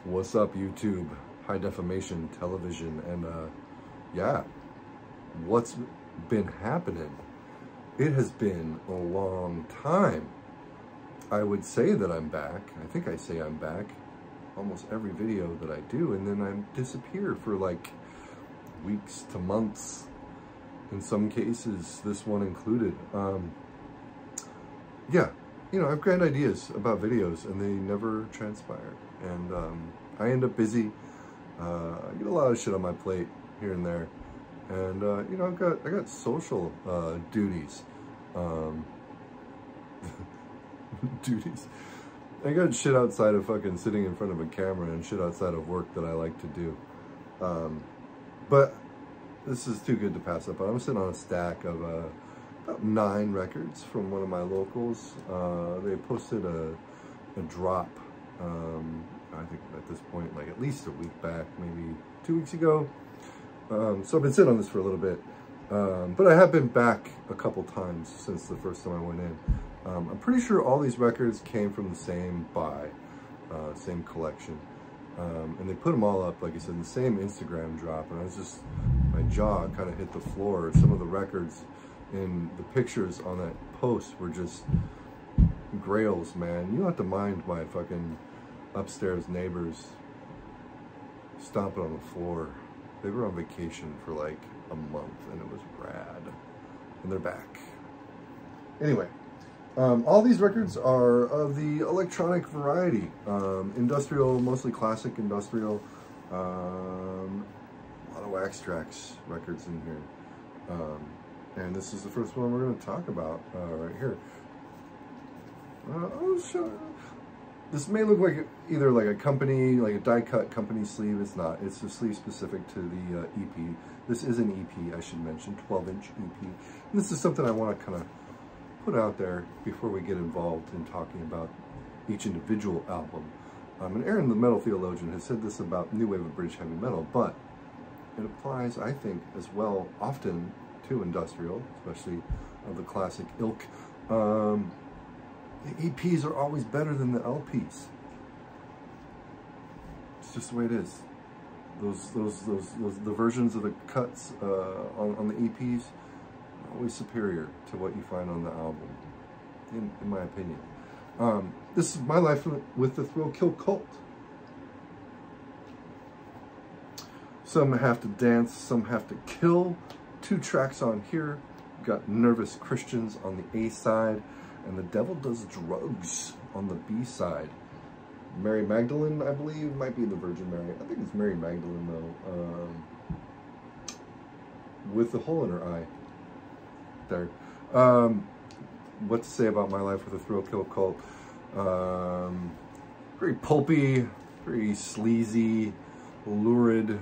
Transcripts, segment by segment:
What's up, YouTube? High definition television, and yeah, what's been happening? It has been a long time. I would say that I'm back. I think I say I'm back almost every video that I do, and then I disappear for like weeks to months, in some cases, this one included. Yeah, you know, I have grand ideas about videos and they never transpire, and I end up busy. I get a lot of shit on my plate here and there, and you know, I got social duties. Duties. I got shit outside of fucking sitting in front of a camera and shit outside of work that I like to do. But this is too good to pass up on. I'm sitting on a stack of about 9 records from one of my locals. They posted a drop, I think at this point, like at least a week back, maybe 2 weeks ago. So I've been sitting on this for a little bit. But I have been back a couple times since the first time I went in. I'm pretty sure all these records came from the same buy, same collection. And they put them all up, like I said, in the same Instagram drop. And I was just, my jaw kind of hit the floor. Some of the records in the pictures on that post were just grails, man. You don't have to mind my fucking upstairs neighbors stomping on the floor. They were on vacation for like a month and it was rad. And they're back. Anyway. All these records are of the electronic variety, industrial, mostly classic industrial, a lot of Wax Trax records in here, and this is the first one we're going to talk about right here. I'll show you. This may look like either like a company, like a die-cut company sleeve. It's not. It's a sleeve specific to the EP. This is an EP, I should mention, 12-inch EP. And this is something I want to kind of put out there before we get involved in talking about each individual album. And Aaron, the metal theologian, has said this about new wave of British heavy metal, but it applies, I think, as well often to industrial, especially of the classic ilk. The EPs are always better than the LPs. It's just the way it is. The versions of the cuts on the EPs, always superior to what you find on the album, in my opinion. This is my life with the Thrill Kill Kult. Some have to dance, some have to kill. 2 tracks on here. We've got Nervous Christians on the A side, and The Devil Does Drugs on the B side. Mary Magdalene, I believe, might be the Virgin Mary. I think it's Mary Magdalene though, with the hole in her eye. There. What to say about my life with the Thrill Kill Kult? Very pulpy, very sleazy, lurid,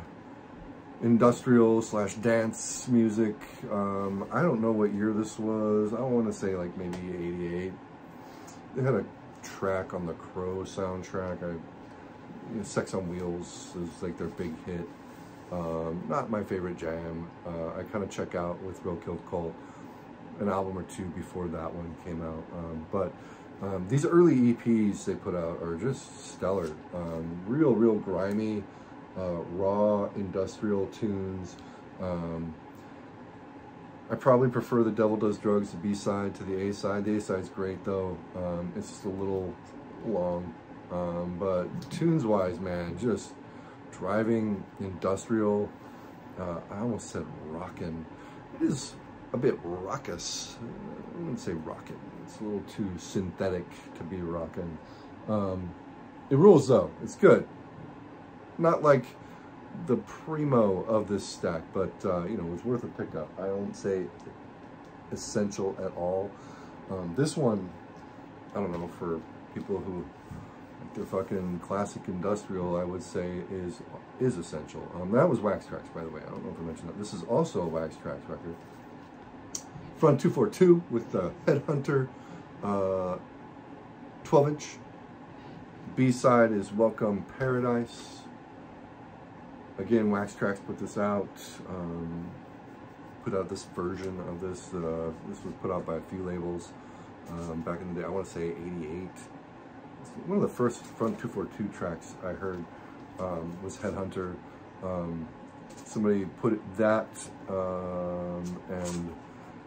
industrial / dance music. I don't know what year this was. I want to say like maybe 88. They had a track on the Crow soundtrack. Sex on Wheels is like their big hit. Not my favorite jam. I kind of check out with Thrill Kill Kult an album or 2 before that one came out, but these early EPs they put out are just stellar. Real grimy, raw industrial tunes. I probably prefer The Devil Does Drugs, the B side, to the A side. The A side's great though. It's just a little long, but tunes wise, man, just driving industrial. I almost said rockin'. It is a bit raucous. I wouldn't say rockin'. It's a little too synthetic to be rockin'. It rules though. It's good. Not like the primo of this stack, but you know, it's worth a pickup. I don't say essential at all. This one, I don't know, for people who like their fucking classic industrial, I would say is essential. That was Wax Trax, by the way. I don't know if I mentioned that. This is also a Wax Trax record. Front 242 with the Headhunter 12-inch. B-side is Welcome Paradise. Again, Wax Trax put this out. Put out this version of this. This was put out by a few labels back in the day. I want to say 88. It's one of the first Front 242 tracks I heard was Headhunter. Somebody put that and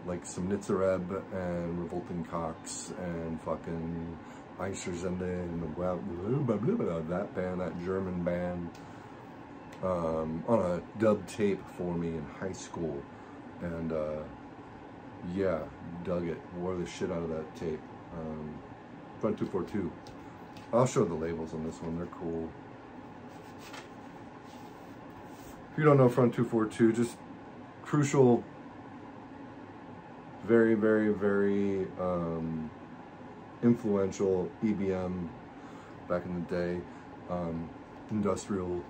like some Nitzareb and Revolting Cox and fucking Eicherzende and blah, blah, blah, blah, that band, that German band, on a dub tape for me in high school. And yeah, dug it. Wore the shit out of that tape. Front 242. I'll show the labels on this one. They're cool. If you don't know Front 242, just crucial, very, very, very influential EBM back in the day. Industrial.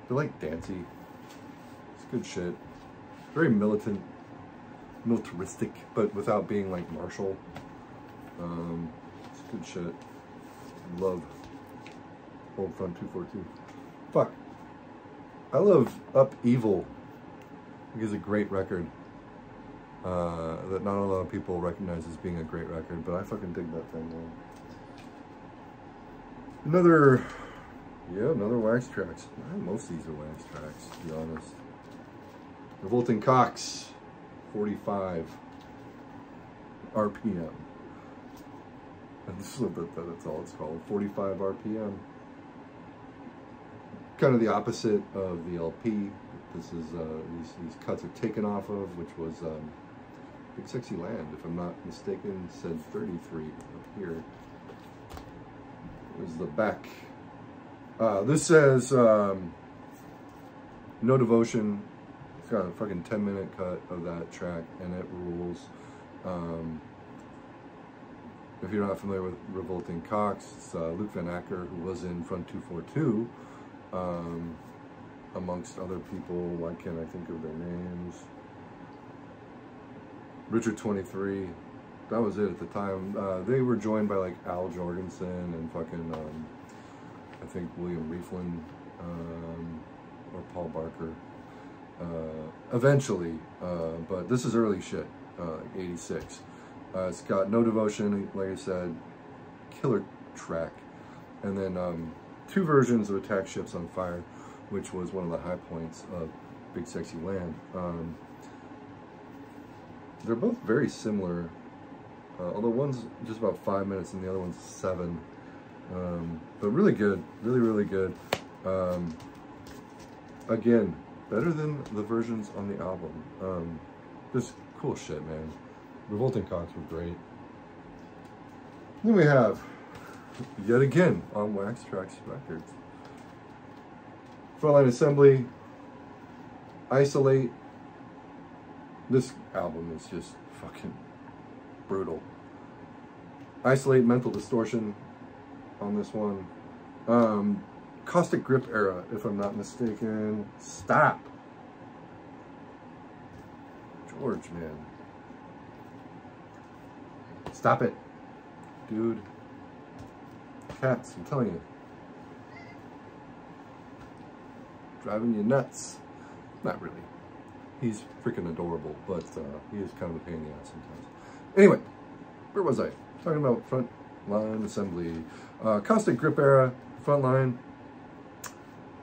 They're like dancey. It's good shit. Very militant, militaristic, but without being like martial. It's good shit. Love old Front 242. Fuck. I love Up Evil. I think it's a great record. That not a lot of people recognize as being a great record, but I fucking dig that thing, man. Another Wax Trax. Most of these are Wax Trax, to be honest. Revolting Cox, 45 RPM. And that's all it's called, 45 RPM. Kind of the opposite of the LP. This is these cuts are taken off of, which was Big Sexy Land, if I'm not mistaken, said 33 up here. Is the back. This says No Devotion. It's got a fucking 10-minute cut of that track, and it rules. If you're not familiar with Revolting Cox, it's Luke Van Acker, who was in Front 242, amongst other people. Why can't I think of their names? Richard 23. That was it at the time. They were joined by like Al Jorgensen and fucking I think William Rieflin or Paul Barker eventually, but this is early shit, 86. It's got No Devotion, like I said, killer track, and then 2 versions of Attack Ships on Fire, which was one of the high points of Big Sexy Land. They're both very similar, although one's just about 5 minutes and the other one's 7. But really good, really good. Again, better than the versions on the album. Just cool shit, man. Revolting Cox were great. Then we have, yet again, on Wax Trax Records, Frontline Assembly, Isolate. This album is just fucking brutal. Isolate, Mental Distortion on this one. Caustic Grip era, if I'm not mistaken. Stop. George, man. Stop it. Dude. Cats, I'm telling you. Driving you nuts. Not really. He's freaking adorable, but he is kind of a pain in the ass sometimes. Anyway, where was I? Talking about Frontline Assembly. Caustic Grip era, Frontline.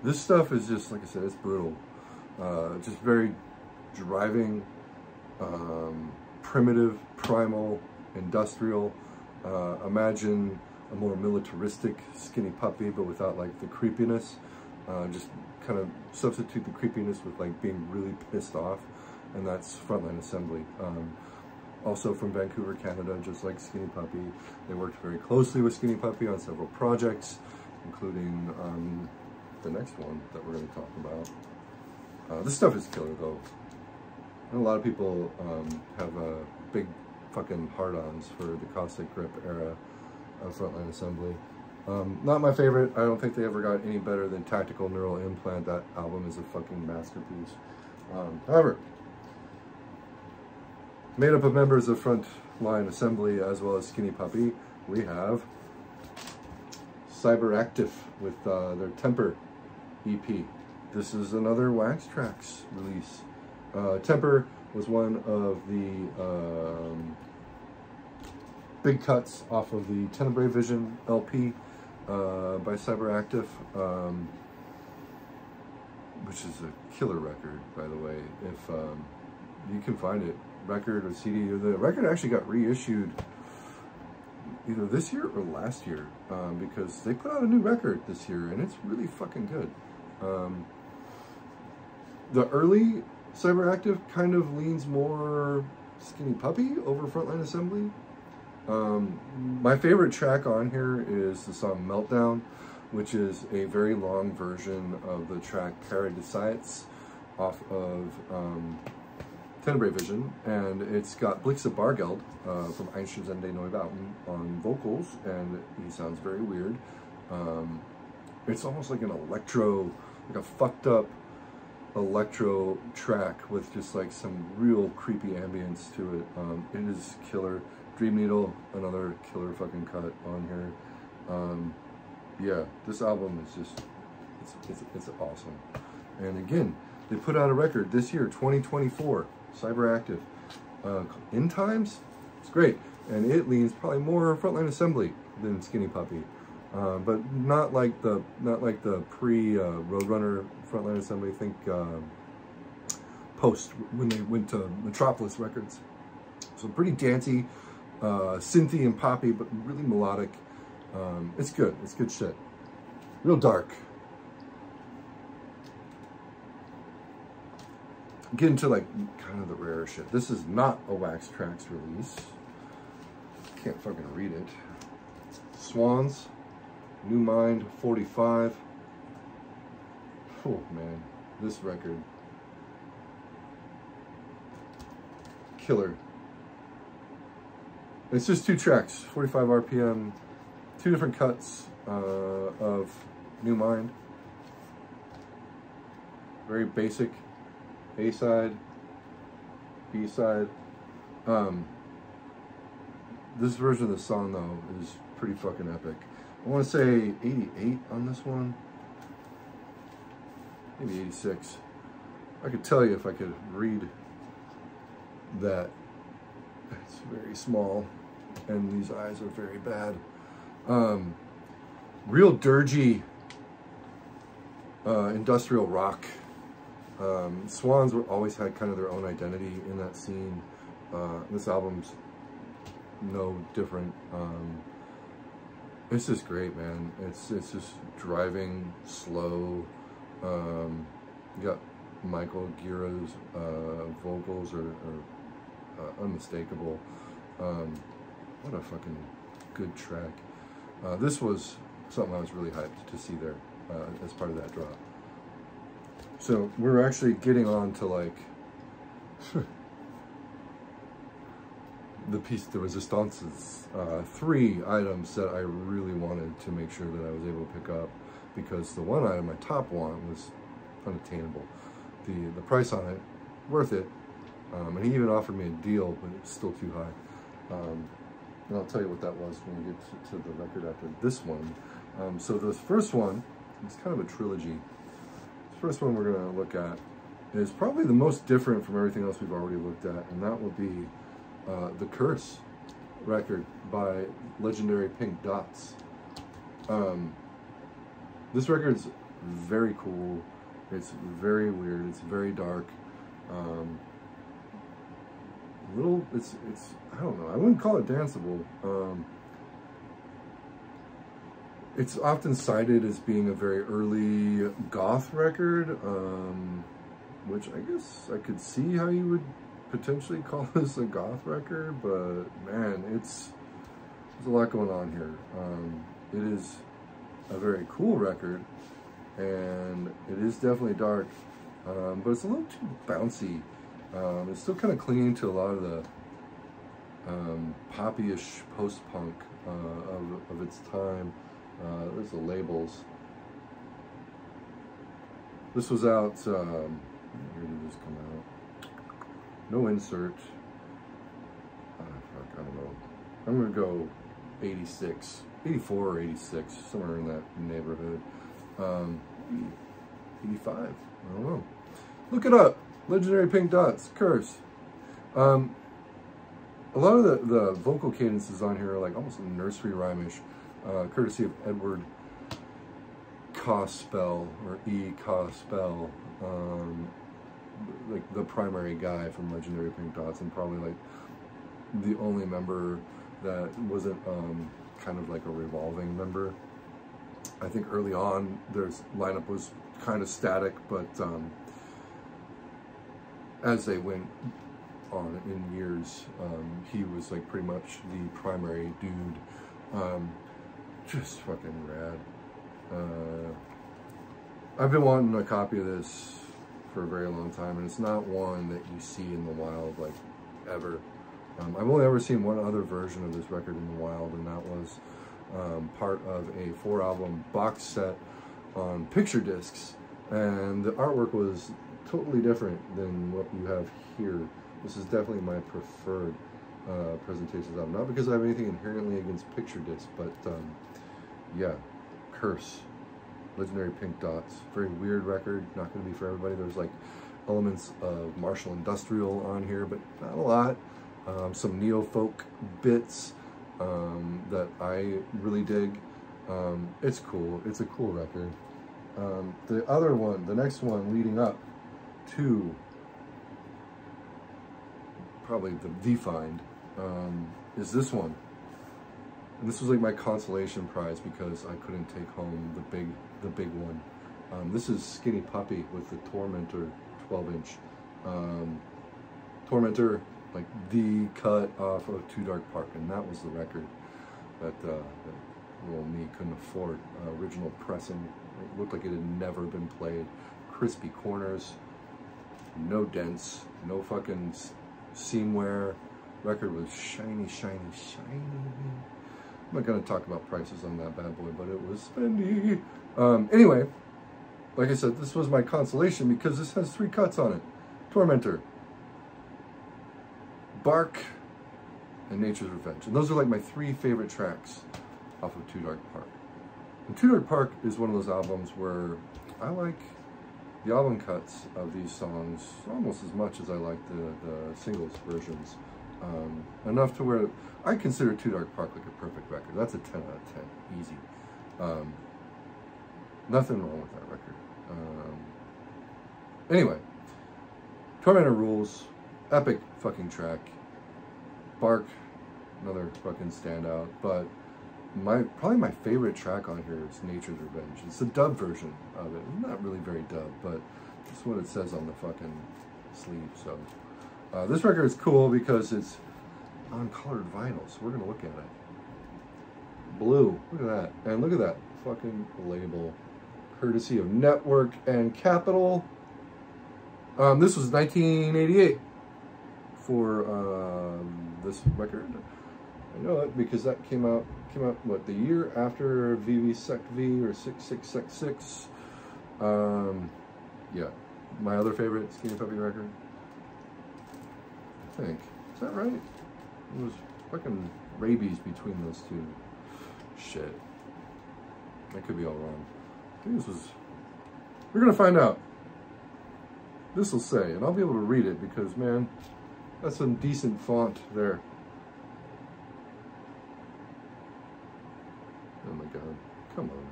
This stuff is just, like I said, it's brutal. Just very driving, primitive, primal, industrial. Imagine a more militaristic Skinny Puppy, but without like the creepiness. Just kind of substitute the creepiness with like being really pissed off, and that's Frontline Assembly. Also from Vancouver, Canada, just like Skinny Puppy. They worked very closely with Skinny Puppy on several projects, including the next one that we're going to talk about. This stuff is killer though. And a lot of people have big fucking hard-ons for the Caustic Grip era of Frontline Assembly. Not my favorite. I don't think they ever got any better than Tactical Neural Implant. That album is a fucking masterpiece. However, made up of members of Frontline Assembly as well as Skinny Puppy, we have Cyberactive with their Temper EP. This is another Wax Trax release. Temper was one of the big cuts off of the Tenebrae Vision LP by Cyberactive. which is a killer record, by the way. If you can find it, record or CD. The record actually got reissued either this year or last year, because they put out a new record this year, and it's really fucking good. The early Cyberactive kind of leans more Skinny Puppy over Frontline Assembly. My favorite track on here is the song Meltdown, which is a very long version of the track Paradisites off of Tenebrae Vision, and it's got Blixa Bargeld from Einstürzende Neubauten on vocals, and he sounds very weird. It's almost like an electro, like a fucked up electro track with just like some real creepy ambience to it. It is killer. Dream Needle, another killer fucking cut on here. Yeah, this album is just, it's awesome. And again, they put out a record this year, 2024, Cyberactive. In Times, it's great. And it leans probably more Frontline Assembly than Skinny Puppy. But not like the pre-Roadrunner Frontline Assembly. I think post, when they went to Metropolis Records. So pretty dancey, synthy and poppy, but really melodic. It's good. It's good shit. Real dark. Get into like kind of the rarer shit. This is not a Wax Trax release. Can't fucking read it. Swans, New Mind 45. Oh man, this record. Killer. It's just 2 tracks, 45 RPM, 2 different cuts of New Mind. Very basic. A-side, B-side. This version of the song, though, is pretty fucking epic. I want to say 88 on this one. Maybe 86. I could tell you if I could read that. It's very small, and these eyes are very bad. Real dirgy industrial rock. Swans always had kind of their own identity in that scene. This album's no different. It's just great, man. It's just driving slow. You got Michael Gira's vocals are unmistakable. What a fucking good track. This was something I was really hyped to see there as part of that drop. So we're actually getting on to like the piece de resistances, 3 items that I really wanted to make sure that I was able to pick up, because the one item, my top one, was unattainable. The price on it, worth it, and he even offered me a deal, but it's still too high. And I'll tell you what that was when we get to the record after this one. So the first one, it's kind of a trilogy. The first one we're going to look at is probably the most different from everything else we've already looked at, and that will be The Curse record by legendary Pink Dots. This record's very cool. It's very weird. It's very dark. It's I don't know. I wouldn't call it danceable. It's often cited as being a very early goth record, which I guess I could see how you would potentially call this a goth record, but man, there's a lot going on here. It is a very cool record, and it is definitely dark, but it's a little too bouncy. It's still kind of clinging to a lot of the poppy-ish post-punk of its time. There's the labels. This was out, where did this come out? No insert. Fuck, I don't know. I'm gonna go 86, 84 or 86, somewhere in that neighborhood. 85, I don't know. Look it up. Legendary Pink Dots, Curse. A lot of the vocal cadences on here are like almost nursery rhyme-ish, courtesy of Edward Cospell, or E. Cospell, like the primary guy from Legendary Pink Dots, and probably like the only member that wasn't kind of like a revolving member. I think early on their lineup was kind of static, but as they went on in years, he was like pretty much the primary dude. Just fucking rad. I've been wanting a copy of this for a very long time, and it's not one that you see in the wild like ever. I've only ever seen one other version of this record in the wild, and that was part of a 4-album box set on picture discs, and the artwork was totally different than what you have here. This is definitely my preferred presentations album, not because I have anything inherently against picture discs, but yeah, Curse, Legendary Pink Dots, very weird record, not going to be for everybody. There's like elements of Marshall Industrial on here, but not a lot. Some neo-folk bits that I really dig. It's cool. It's a cool record. The other one, the next one leading up to probably the Find, is this one. And this was like my consolation prize because I couldn't take home the big one. This is Skinny Puppy with the Tormentor 12-inch. Tormentor, like the cut off of Too Dark Park, and that was the record that little me couldn't afford. Original pressing, it looked like it had never been played. Crispy corners, no dents, no fucking seam wear. Record was shiny, shiny, shiny. I'm not gonna talk about prices on that bad boy, but it was spendy. Anyway, like I said, this was my consolation because this has 3 cuts on it. Tormentor, Bark, and Nature's Revenge. And those are like my 3 favorite tracks off of Too Dark Park. And Too Dark Park is one of those albums where I like the album cuts of these songs almost as much as I like the singles versions. Enough to where I consider Too Dark Park like a perfect record. That's a 10 out of 10, easy. Nothing wrong with that record. Anyway, Tormentor rules, epic fucking track. Bark, another fucking standout, but probably my favorite track on here is Nature's Revenge. It's the dub version of it. It's not really very dub, but it's what it says on the fucking sleeve. So this record is cool because it's on colored vinyl, so we're gonna look at it. Blue, look at that, and look at that fucking label, courtesy of Network and Capitol. This was 1988 for this record. I know it because that came out what, the year after VV Sec V or 66 Sec 6. Yeah, my other favorite Skinny Puppy record. I think, is that right? It was fucking rabies between those two. Shit, I could be all wrong. I think this was. We're gonna find out. This will say, and I'll be able to read it because, man, that's some decent font there. Oh my god, come on.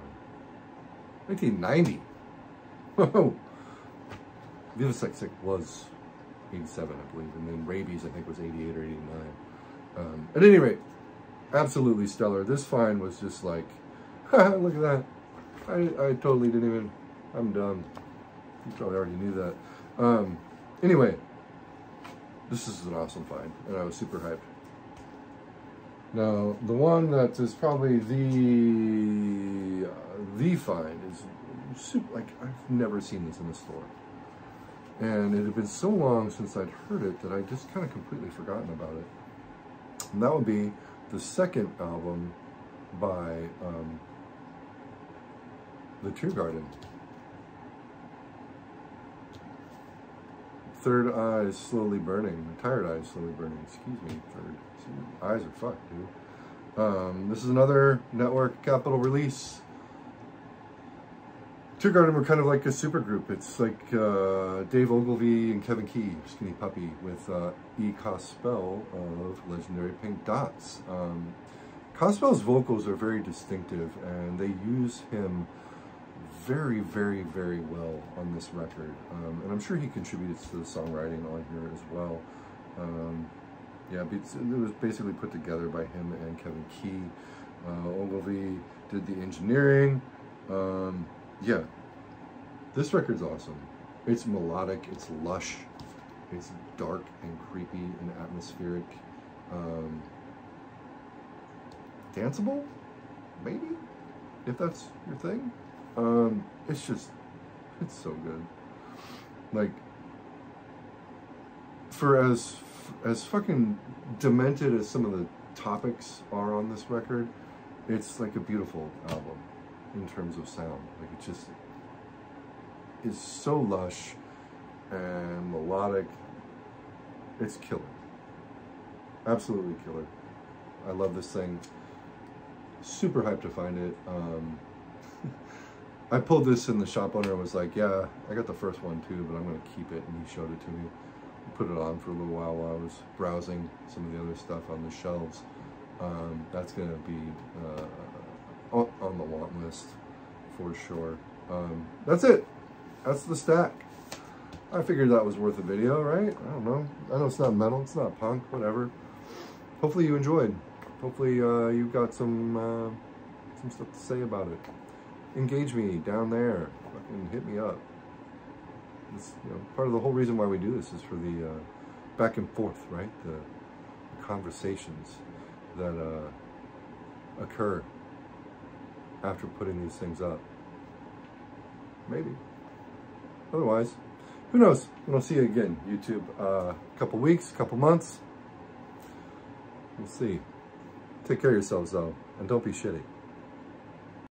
1990. Whoa. VV Sec 6 was 87, I believe, and then Rabies, I think, was 88 or 89. At any rate, absolutely stellar. This Find was just like, look at that. I totally didn't even, I'm done. You probably already knew that. Anyway, this is an awesome find, and I was super hyped. Now, the one that is probably the find is super, like, I've never seen this in a store. And it had been so long since I'd heard it that I just kind of completely forgotten about it. And that would be the second album by The Tear Garden. Third Eyes Slowly Burning. Tired Eyes Slowly Burning. Excuse me. Eyes are fucked, dude. This is another Network Capitol release. Tear Garden were kind of like a super group. It's like Dave Ogilvy and Kevin Key, Skinny Puppy, with E. Cospell of Legendary Pink Dots. Cospell's vocals are very distinctive, and they use him very, very, very well on this record. And I'm sure he contributes to the songwriting on here as well. Yeah, it was basically put together by him and Kevin Key. Ogilvy did the engineering. Yeah, this record's awesome. It's melodic, it's lush, it's dark and creepy and atmospheric. Danceable? Maybe? If that's your thing. It's so good. Like, for as fucking demented as some of the topics are on this record, it's like a beautiful album in terms of sound. Like, it just is so lush and melodic. It's killer. Absolutely killer. I love this thing. Super hyped to find it. I pulled this and the shop owner was like, yeah, I got the first one too, but I'm going to keep it. And he showed it to me. I put it on for a little while I was browsing some of the other stuff on the shelves. That's going to be on the want list for sure. That's it. That's the stack. I figured that was worth a video, right? I don't know. I know it's not metal, it's not punk, whatever. Hopefully you enjoyed. Hopefully you've got some stuff to say about it. Engage me down there. Fucking hit me up. It's, you know, part of the whole reason why we do this is for the back and forth, right? The conversations that occur after putting these things up. Maybe. Otherwise, who knows? We'll see you again, YouTube. Couple weeks, couple months. We'll see. Take care of yourselves, though, and don't be shitty.